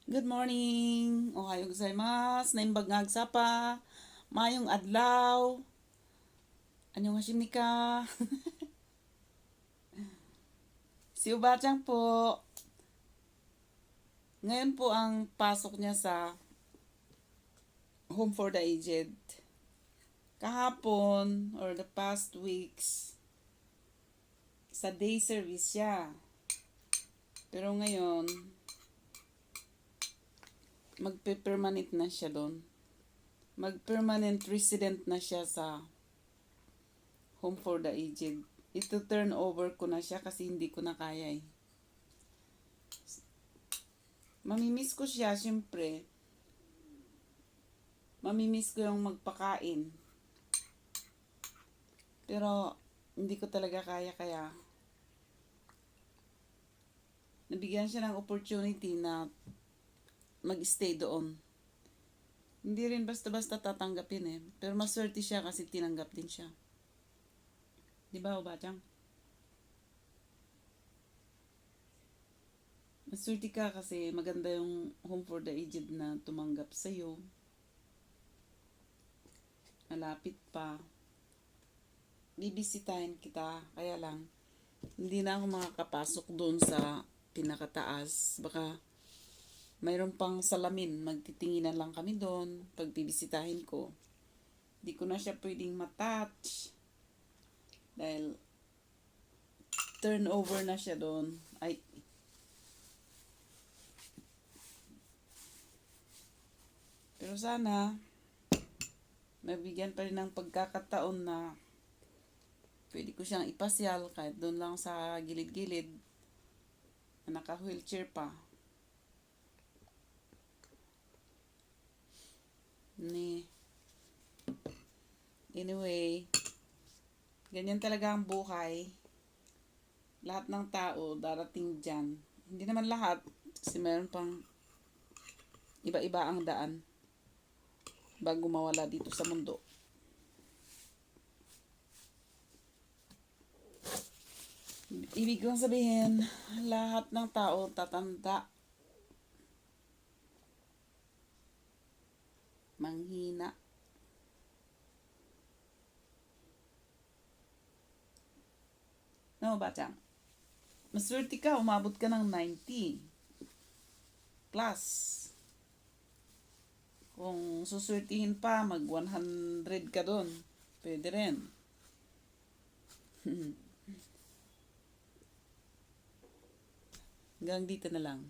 Good morning! Ohayo gozaimasu! Naimbag nga agsapa! Mayong adlaw! Anyong hashimnika! Si Ubachang po! Ngayon po ang pasok niya sa Home for the Aged. Kahapon, or the past weeks, sa day service siya. Pero ngayon, magpe-permanent na siya doon. Mag-permanent resident na siya sa Home for the Aged. Ito turn over ko na siya kasi hindi ko na kaya eh. Mamimiss ko siya, syempre. Mamimiss ko yung magpakain. Pero hindi ko talaga kaya nabigyan siya ng opportunity na mag-stay doon. Hindi rin basta-basta tatanggapin eh. Pero maswerte siya kasi tinanggap din siya. Di ba, Ubachang? Maswerte ka kasi maganda yung Home for the Aged na tumanggap sa'yo. Malapit pa. Bibisitahin kita. Kaya lang, hindi na ako makakapasok doon sa pinakataas. Baka mayroon pang salamin. Magtitinginan lang kami doon pag bibisitahin ko. Hindi ko na siya pwedeng matouch. Dahil turnover na siya doon. Ay, pero sana mabigyan pa rin ng pagkakataon na pwede ko siyang ipasyal kahit doon lang sa gilid-gilid na naka-wheelchair pa. Anyway, ganyan talaga ang buhay. Lahat ng tao darating dyan. Hindi naman lahat kasi meron pang iba-iba ang daan bago mawala dito sa mundo. Ibig kong sabihin, lahat ng tao tatanda, manghina. No, Bachang? Maswerte ka, umabot ka ng 90 plus. Kung suswertihin pa, mag 100 ka doon. Pwede rin. Hanggang dito na lang.